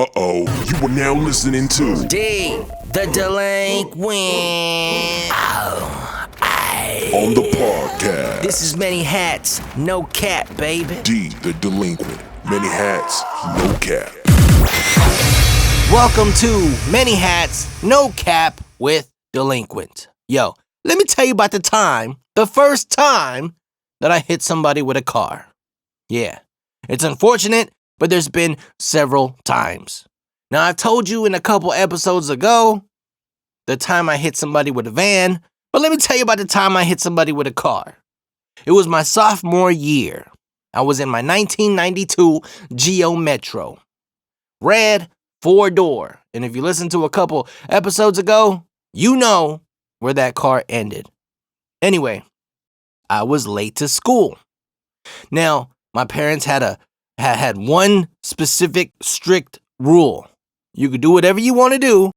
Uh-oh, you are now listening to D, the delinquent. On the podcast. This is Many Hats, No Cap, baby. D, the delinquent. Many hats, no cap. Welcome to Many Hats, No Cap with Delinquent. Yo, let me tell you about the first time that I hit somebody with a car. Yeah, it's unfortunate, but there's been several times. Now, I've told you in a couple episodes ago the time I hit somebody with a van, but let me tell you about the time I hit somebody with a car. It was my sophomore year. I was in my 1992 Geo Metro. Red, 4-door. And if you listened to a couple episodes ago, you know where that car ended. Anyway, I was late to school. Now, my parents had one specific strict rule. You could do whatever you want to do,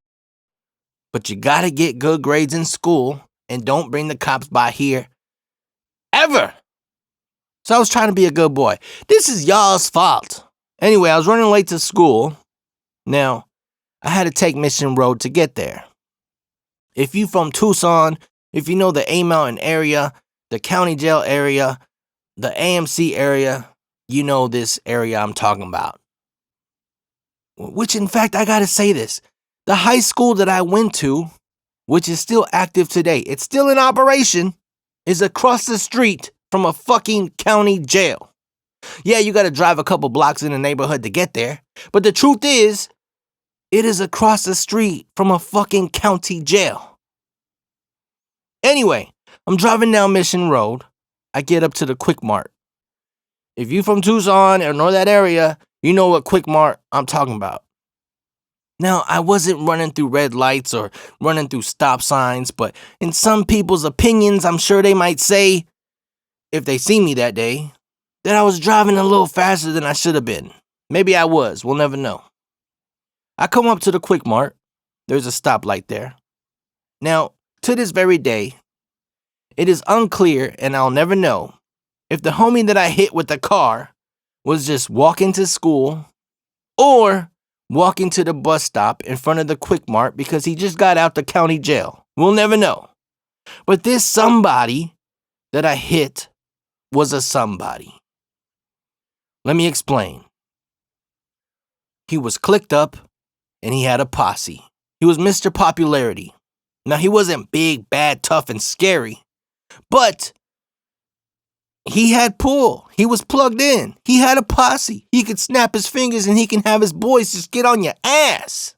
but you gotta get good grades in school and don't bring the cops by here ever. So I was trying to be a good boy. This is y'all's fault. Anyway, I was running late to school. Now, I had to take Mission Road to get there. If you from Tucson, if you know the A Mountain area, the county jail area, the AMC area, you know this area I'm talking about. Which, in fact, I gotta say this. The high school that I went to, which is still active today, it's still in operation, is across the street from a fucking county jail. Yeah, you gotta drive a couple blocks in the neighborhood to get there, but the truth is, it is across the street from a fucking county jail. Anyway, I'm driving down Mission Road. I get up to the Quick Mart. If you from Tucson or know that area, you know what Quick Mart I'm talking about. Now, I wasn't running through red lights or running through stop signs, but in some people's opinions, I'm sure they might say, if they see me that day, that I was driving a little faster than I should have been. Maybe I was, we'll never know. I come up to the Quick Mart. There's a stoplight there. Now, to this very day, it is unclear, and I'll never know, if the homie that I hit with the car was just walking to school or walking to the bus stop in front of the Quick Mart because he just got out the county jail. We'll never know. But this somebody that I hit was a somebody. Let me explain. He was clicked up and he had a posse. He was Mr. Popularity. Now, he wasn't big, bad, tough, and scary, but he had pull. He was plugged in. He had a posse. He could snap his fingers and he can have his boys just get on your ass.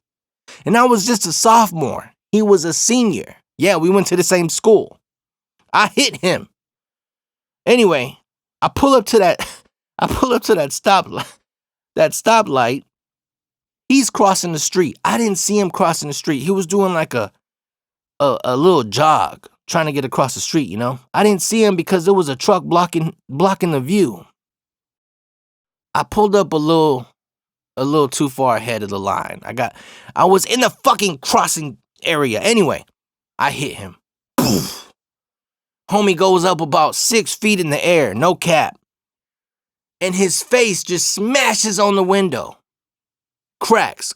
And I was just a sophomore. He was a senior. Yeah, we went to the same school. I hit him. Anyway, I pull up to that stoplight. He's crossing the street. I didn't see him crossing the street. He was doing like a little jog, trying to get across the street, you know? I didn't see him because there was a truck blocking the view. I pulled up a little too far ahead of the line. I was in the fucking crossing area. Anyway, I hit him. Poof. Homie goes up about 6 feet in the air, no cap. And his face just smashes on the window. Cracks.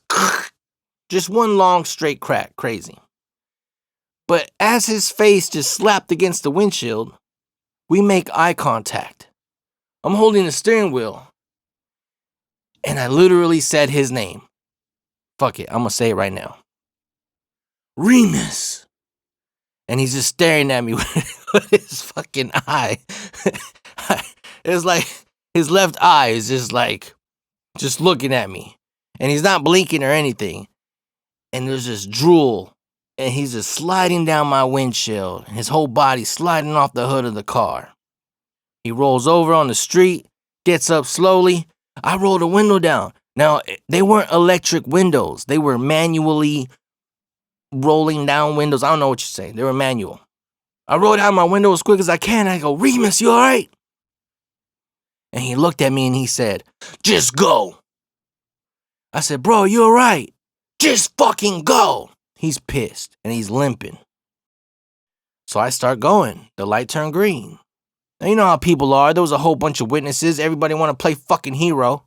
Just one long straight crack. Crazy. But as his face just slapped against the windshield, we make eye contact. I'm holding the steering wheel. And I literally said his name. Fuck it, I'm gonna say it right now. Remus. And he's just staring at me with his fucking eye. It's like his left eye is just looking at me. And he's not blinking or anything. And there's just drool. And he's just sliding down my windshield. His whole body sliding off the hood of the car. He rolls over on the street, gets up slowly. I roll the window down. Now, they weren't electric windows. They were manually rolling down windows. I don't know what you're saying. They were manual. I rolled down my window as quick as I can. I go, Remus, you all right? And he looked at me and he said, just go. I said, bro, you all right? Just fucking go. He's pissed and he's limping. So I start going. The light turned green. Now, you know how people are. There was a whole bunch of witnesses. Everybody want to play fucking hero.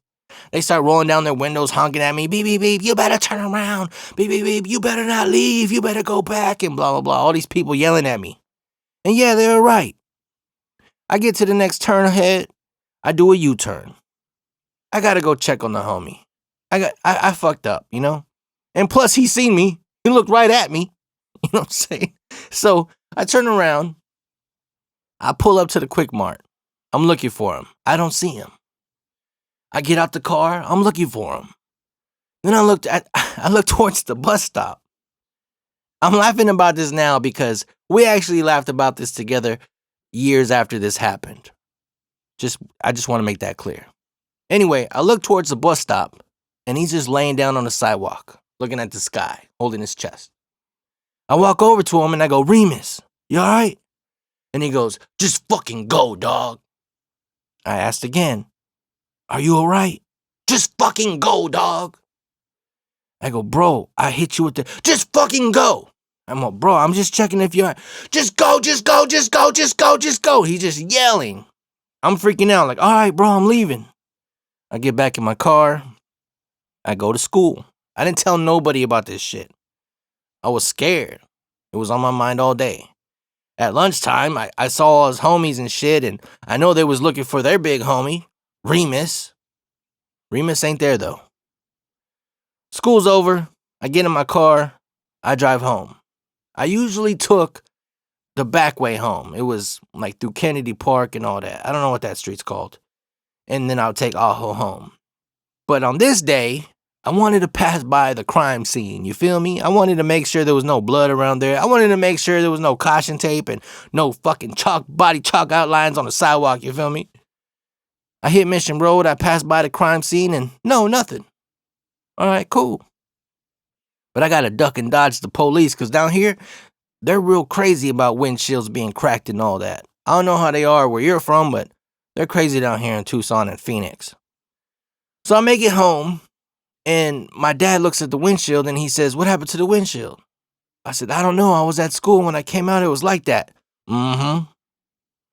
They start rolling down their windows, honking at me. Beep, beep, beep, you better turn around. Beep, beep, beep, you better not leave. You better go back, and blah, blah, blah. All these people yelling at me. And yeah, they were right. I get to the next turn ahead. I do a U-turn. I gotta go check on the homie. I fucked up, you know? And plus, he seen me. He looked right at me. You know what I'm saying? So I turn around. I pull up to the Quick Mart. I'm looking for him. I don't see him. I get out the car. I'm looking for him. Then I look towards the bus stop. I'm laughing about this now because we actually laughed about this together years after this happened. I just want to make that clear. Anyway, I look towards the bus stop, and he's just laying down on the sidewalk, looking at the sky, holding his chest. I walk over to him, and I go, Remus, you all right? And he goes, just fucking go, dog. I asked again, are you all right? Just fucking go, dog. I go, bro, I hit you with the, just fucking go. I'm like, bro, I'm just checking if you're, just go, just go, just go, just go, just go. He's just yelling. I'm freaking out, like, all right, bro, I'm leaving. I get back in my car. I go to school. I didn't tell nobody about this shit. I was scared. It was on my mind all day. At lunchtime, I saw all his homies and shit, and I know they was looking for their big homie, Remus. Remus ain't there, though. School's over. I get in my car. I drive home. I usually took the back way home. It was like through Kennedy Park and all that. I don't know what that street's called. And then I'll take Aho home. But on this day, I wanted to pass by the crime scene, you feel me? I wanted to make sure there was no blood around there. I wanted to make sure there was no caution tape and no fucking body chalk outlines on the sidewalk, you feel me? I hit Mission Road, I passed by the crime scene, and no, nothing. All right, cool. But I gotta duck and dodge the police, because down here, they're real crazy about windshields being cracked and all that. I don't know how they are where you're from, but they're crazy down here in Tucson and Phoenix. So I make it home, and my dad looks at the windshield, and he says, what happened to the windshield? I said, I don't know. I was at school. When I came out, it was like that. Mm-hmm.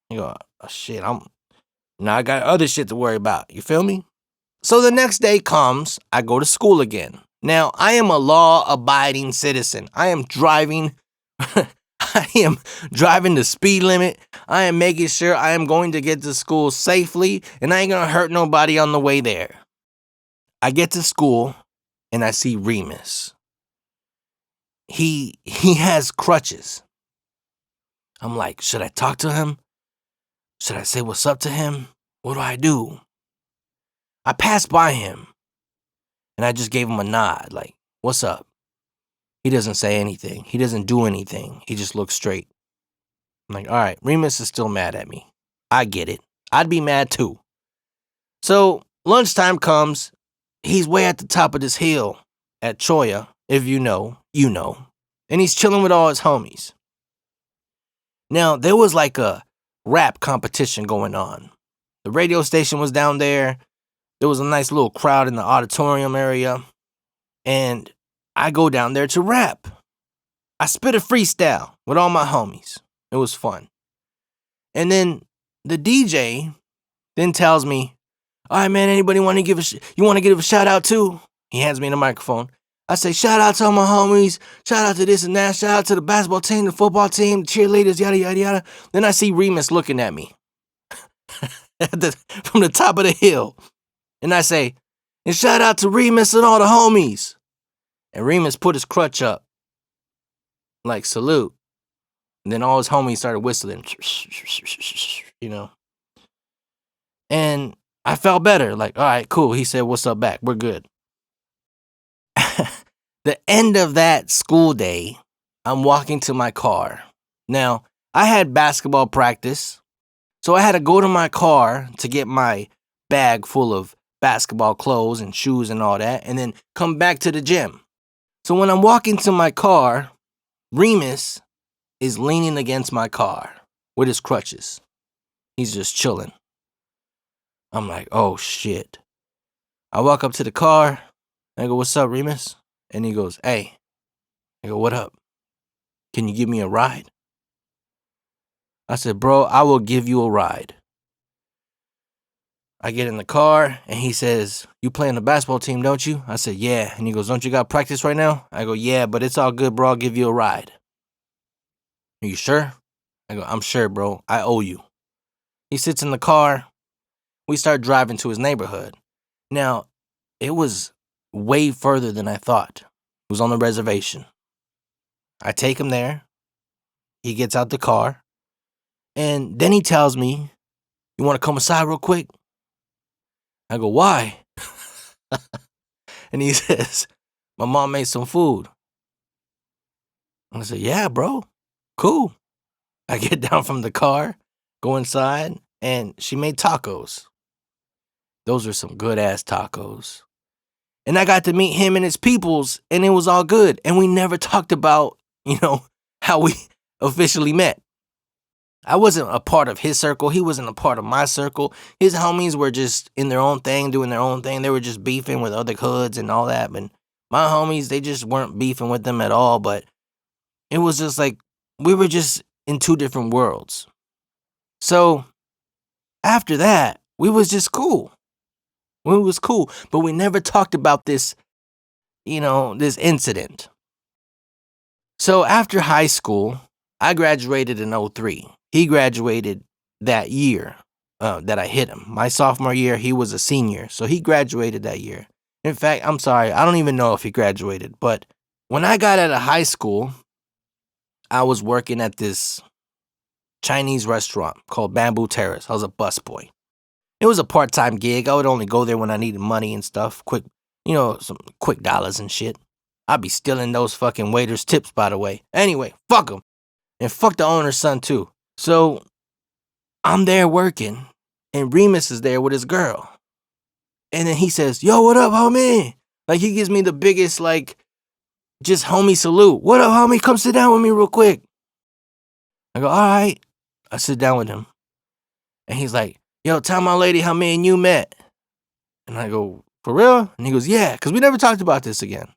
You go, oh, shit, now I got other shit to worry about. You feel me? So the next day comes, I go to school again. Now, I am a law-abiding citizen. I am driving the speed limit. I am making sure I am going to get to school safely, and I ain't gonna hurt nobody on the way there. I get to school, and I see Remus. He has crutches. I'm like, should I talk to him? Should I say what's up to him? What do I do? I passed by him, and I just gave him a nod, like, what's up? He doesn't say anything. He doesn't do anything. He just looks straight. I'm like, all right, Remus is still mad at me. I get it. I'd be mad too. So lunchtime comes. He's way at the top of this hill at Cholla. If you know, you know. And he's chilling with all his homies. Now, there was like a rap competition going on. The radio station was down there. There was a nice little crowd in the auditorium area. And I go down there to rap. I spit a freestyle with all my homies. It was fun. And then the DJ then tells me, all right, man, anybody want to give a shout out too? He hands me the microphone. I say, shout out to all my homies. Shout out to this and that. Shout out to the basketball team, the football team, the cheerleaders, yada, yada, yada. Then I see Remus looking at me from the top of the hill. And I say, and shout out to Remus and all the homies. And Remus put his crutch up, like salute. And then all his homies started whistling, you know. And I felt better, like, all right, cool. He said, what's up back? We're good. The end of that school day, I'm walking to my car. Now, I had basketball practice, so I had to go to my car to get my bag full of basketball clothes and shoes and all that, and then come back to the gym. So when I'm walking to my car, Remus is leaning against my car with his crutches. He's just chilling. I'm like, oh shit. I walk up to the car. I go, what's up, Remus? And he goes, hey. I go, what up? Can you give me a ride? I said, bro, I will give you a ride. I get in the car, and he says, "You play on the basketball team, don't you?" I said, "Yeah." And he goes, "Don't you got practice right now?" I go, "Yeah, but it's all good, bro. I'll give you a ride." "Are you sure?" I go, "I'm sure, bro. I owe you." He sits in the car. We start driving to his neighborhood. Now, it was way further than I thought. It was on the reservation. I take him there. He gets out the car. And then he tells me, "You want to come inside real quick?" I go, "Why?" And he says, "My mom made some food." I said, "Yeah, bro. Cool." I get down from the car, go inside, and she made tacos. Those are some good ass tacos. And I got to meet him and his peoples, and it was all good. And we never talked about, how we officially met. I wasn't a part of his circle. He wasn't a part of my circle. His homies were just in their own thing, doing their own thing. They were just beefing with other hoods and all that. But my homies, they just weren't beefing with them at all. But it was just like we were just in two different worlds. So after that, we was just cool. We was cool. But we never talked about this, this incident. So after high school, I graduated in 2003. He graduated that year that I hit him. My sophomore year, he was a senior. So he graduated that year. In fact, I'm sorry, I don't even know if he graduated. But when I got out of high school, I was working at this Chinese restaurant called Bamboo Terrace. I was a busboy. It was a part-time gig. I would only go there when I needed money and stuff. Quick, some quick dollars and shit. I'd be stealing those fucking waiters' tips, by the way. Anyway, fuck them. And fuck the owner's son, too. So, I'm there working, and Remus is there with his girl. And then he says, "Yo, what up, homie?" Like, he gives me the biggest, just homie salute. "What up, homie? Come sit down with me real quick." I go, "All right." I sit down with him. And he's like, "Yo, tell my lady how me and you met." And I go, "For real?" And he goes, "Yeah, because we never talked about this again."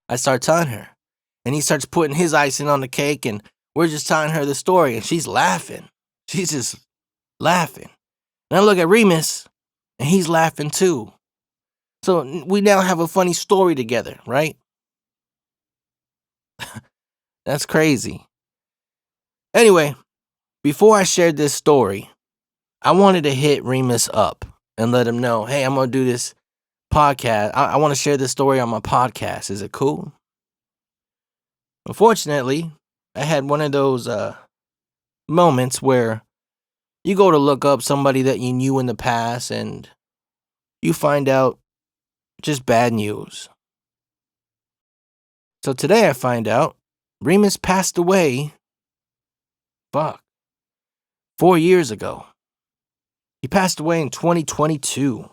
I start telling her. And he starts putting his icing on the cake, and we're just telling her the story, and she's laughing. She's just laughing. And I look at Remus, and he's laughing too. So we now have a funny story together, right? That's crazy. Anyway, before I shared this story, I wanted to hit Remus up and let him know, hey, I'm going to do this podcast. I want to share this story on my podcast. Is it cool? Unfortunately, I had one of those moments where you go to look up somebody that you knew in the past and you find out just bad news. So today I find out Remus passed away, 4 years ago. He passed away in 2022.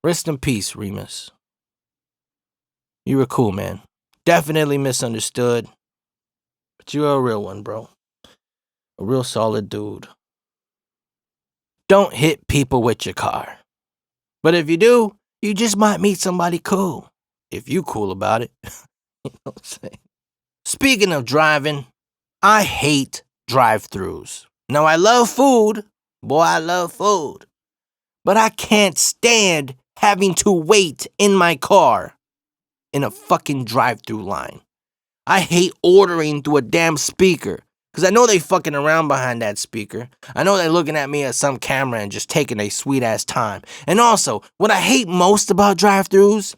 Rest in peace, Remus. You were cool, man. Definitely misunderstood, but you're a real one, bro. A real solid dude. Don't hit people with your car. But if you do, you just might meet somebody cool. If you cool about it. You know what I'm saying? Speaking of driving, I hate drive-thrus. Now, I love food. Boy, I love food. But I can't stand having to wait in my car in a fucking drive-thru line. I hate ordering through a damn speaker. Because I know they fucking around behind that speaker. I know they're looking at me at some camera and just taking a sweet-ass time. And also, what I hate most about drive-thrus,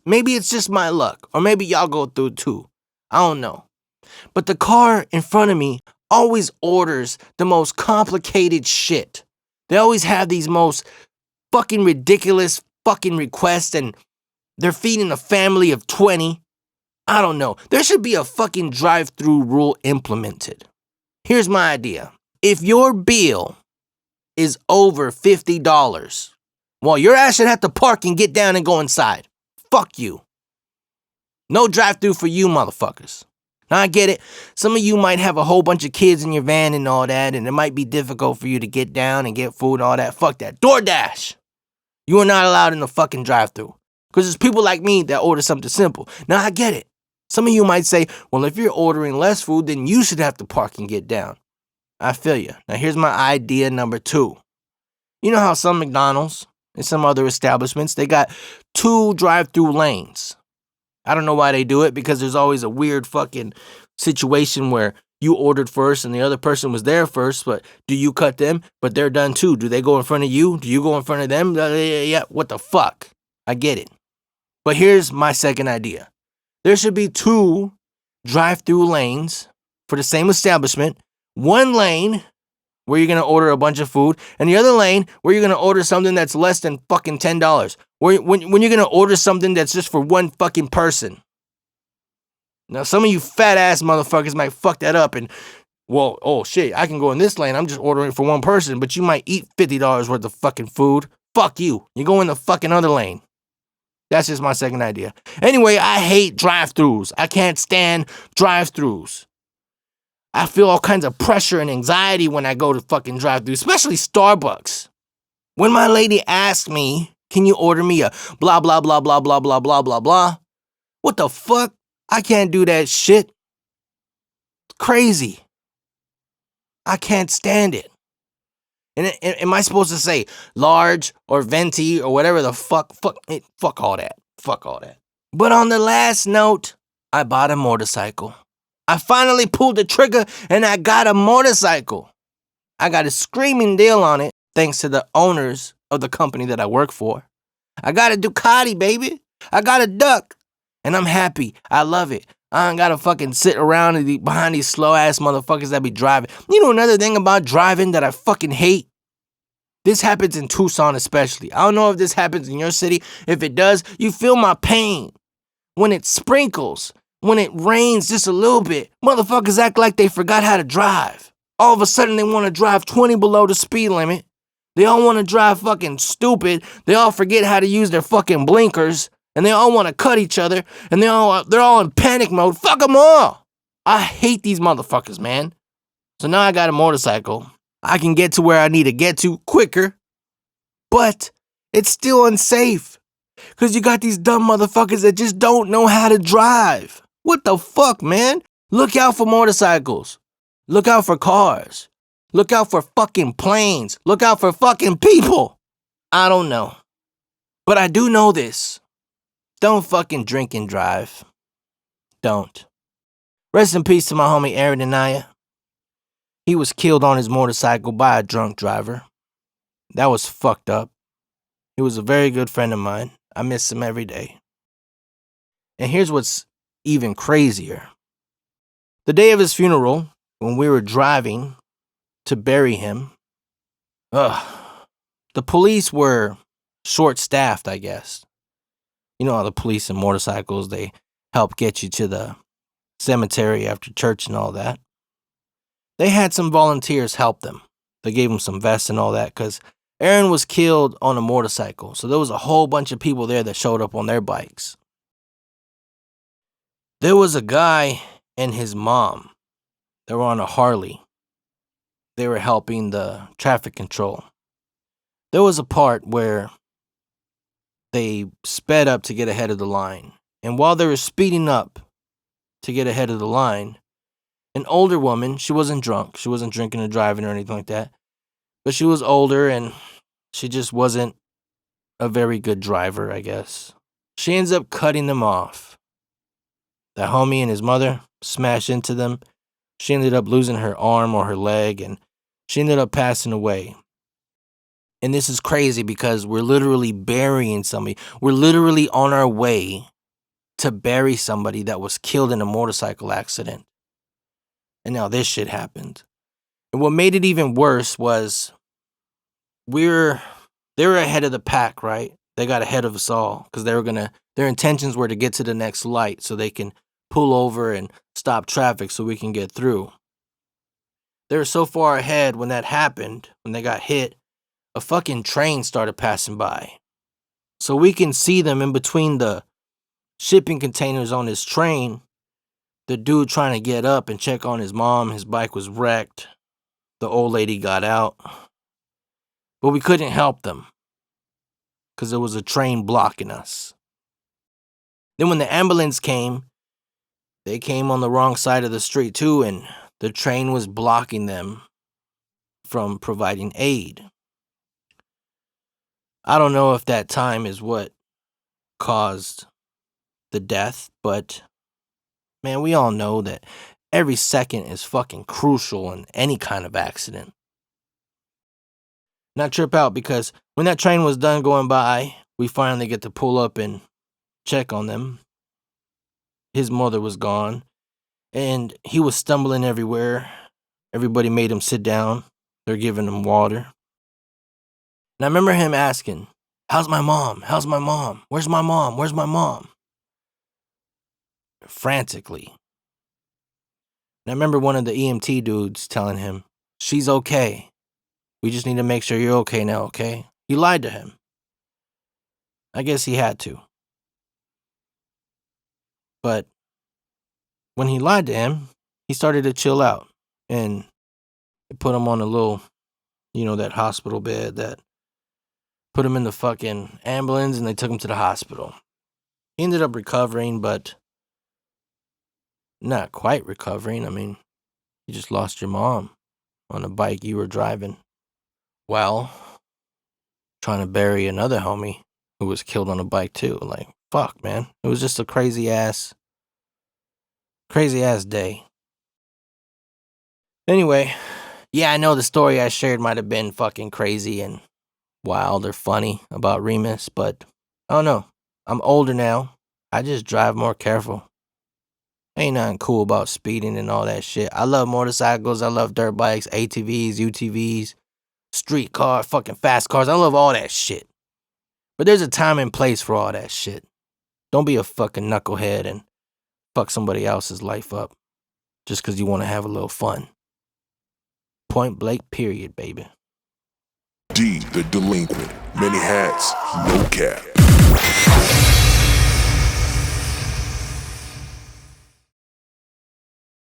maybe it's just my luck. Or maybe y'all go through too. I don't know. But the car in front of me always orders the most complicated shit. They always have these most fucking ridiculous fucking requests and they're feeding a family of 20. I don't know. There should be a fucking drive-thru rule implemented. Here's my idea. If your bill is over $50, well, your ass should have to park and get down and go inside. Fuck you. No drive-thru for you motherfuckers. Now, I get it. Some of you might have a whole bunch of kids in your van and all that, and it might be difficult for you to get down and get food and all that. Fuck that. DoorDash. You are not allowed in the fucking drive-thru. Because there's people like me that order something simple. Now, I get it. Some of you might say, well, if you're ordering less food, then you should have to park and get down. I feel you. Now, here's my idea number 2. You know how some McDonald's and some other establishments, they got 2 drive-through lanes. I don't know why they do it, because there's always a weird fucking situation where you ordered first and the other person was there first, but do you cut them? But they're done too. Do they go in front of you? Do you go in front of them? Yeah, what the fuck? I get it. But here's my second idea. There should be 2 drive-through lanes for the same establishment. One lane where you're going to order a bunch of food, and the other lane where you're going to order something that's less than fucking $10. When you're going to order something that's just for one fucking person. Now, some of you fat-ass motherfuckers might fuck that up and, well, oh shit, I can go in this lane. I'm just ordering for one person, but you might eat $50 worth of fucking food. Fuck you. You go in the fucking other lane. That's just my second idea. Anyway, I hate drive-thrus. I can't stand drive-thrus. I feel all kinds of pressure and anxiety when I go to fucking drive-thru, especially Starbucks. When my lady asks me, can you order me a blah, blah, blah, blah, blah, blah, blah, blah, blah? What the fuck? I can't do that shit. It's crazy. I can't stand it. And am I supposed to say large or venti or whatever the fuck? Fuck all that. Fuck all that. But on the last note, I bought a motorcycle. I finally pulled the trigger and I got a motorcycle. I got a screaming deal on it thanks to the owners of the company that I work for. I got a Ducati, baby. I got a Duck. And I'm happy. I love it. I don't gotta fucking sit around behind these slow-ass motherfuckers that be driving. You know another thing about driving that I fucking hate? This happens in Tucson especially. I don't know if this happens in your city. If it does, you feel my pain. When it sprinkles, when it rains just a little bit, motherfuckers act like they forgot how to drive. All of a sudden they want to drive 20 below the speed limit. They all want to drive fucking stupid. They all forget how to use their fucking blinkers. And they all want to cut each other. And they're all in panic mode. Fuck them all. I hate these motherfuckers, man. So now I got a motorcycle. I can get to where I need to get to quicker. But it's still unsafe. Because you got these dumb motherfuckers that just don't know how to drive. What the fuck, man? Look out for motorcycles. Look out for cars. Look out for fucking planes. Look out for fucking people. I don't know. But I do know this. Don't fucking drink and drive. Don't. Rest in peace to my homie Aaron Anaya. He was killed on his motorcycle by a drunk driver. That was fucked up. He was a very good friend of mine. I miss him every day. And here's what's even crazier. The day of his funeral, when we were driving to bury him, the police were short-staffed, I guess. You know how the police and motorcycles, they help get you to the cemetery after church and all that. They had some volunteers help them. They gave him some vests and all that because Aaron was killed on a motorcycle. So there was a whole bunch of people there that showed up on their bikes. There was a guy and his mom. They were on a Harley. They were helping the traffic control. There was a part where they sped up to get ahead of the line. And while they were speeding up to get ahead of the line, an older woman, she wasn't drunk, she wasn't drinking or driving or anything like that, but she was older and she just wasn't a very good driver, I guess. She ends up cutting them off. The homie and his mother smashed into them. She ended up losing her arm or her leg, and she ended up passing away. And this is crazy because we're literally burying somebody. We're literally on our way to bury somebody that was killed in a motorcycle accident. And now this shit happened. And what made it even worse was they were ahead of the pack, right? They got ahead of us all because their intentions were to get to the next light so they can pull over and stop traffic so we can get through. They were so far ahead when that happened, when they got hit, a fucking train started passing by. So we can see them in between the shipping containers on this train. The dude trying to get up and check on his mom. His bike was wrecked. The old lady got out. But we couldn't help them because there was a train blocking us. Then when the ambulance came, they came on the wrong side of the street too, and the train was blocking them from providing aid. I don't know if that time is what caused the death, but man, we all know that every second is fucking crucial in any kind of accident. Not trip out because when that train was done going by, we finally get to pull up and check on them. His mother was gone, and he was stumbling everywhere. Everybody made him sit down. They're giving him water. And I remember him asking, "How's my mom? How's my mom? Where's my mom? Where's my mom?" Frantically. And I remember one of the EMT dudes telling him, "She's okay. We just need to make sure you're okay now, okay?" He lied to him. I guess he had to. But when he lied to him, he started to chill out. And they put him on a little, that hospital bed that put him in the fucking ambulance and they took him to the hospital. He ended up recovering, but not quite recovering. I mean, you just lost your mom on a bike you were driving while trying to bury another homie who was killed on a bike too. Like, fuck, man. It was just a crazy ass day. Anyway, yeah, I know the story I shared might have been fucking crazy and wild or funny about Remus, but I don't know. I'm older now. I just drive more careful. Ain't nothing cool about speeding and all that shit. I love motorcycles. I love dirt bikes, ATVs, UTVs, street car, fucking fast cars. I love all that shit. But there's a time and place for all that shit. Don't be a fucking knucklehead and fuck somebody else's life up just because you want to have a little fun. Point blank period, baby. D, the delinquent. Many hats, no cap.